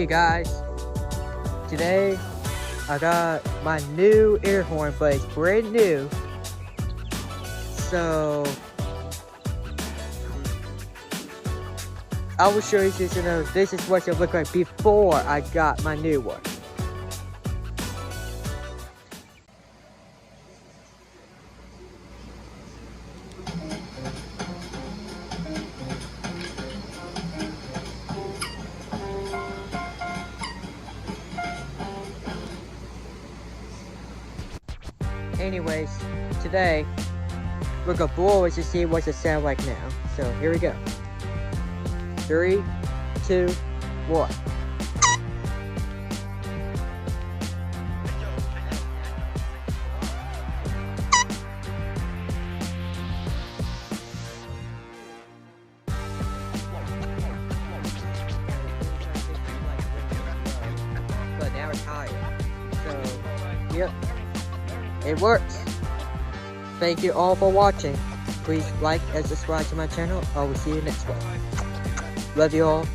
Hey guys, today I got my new air horn, but it's brand new. So I will show you this. This is what it looked like before I got my new one. Anyways, today we're gonna blow it to see what it sounds like now. So here we go. 3, 2, 1. But now it's higher. So, yep. It works. Thank you all for watching. Please like and subscribe to my channel. I will see you next one. Love you all.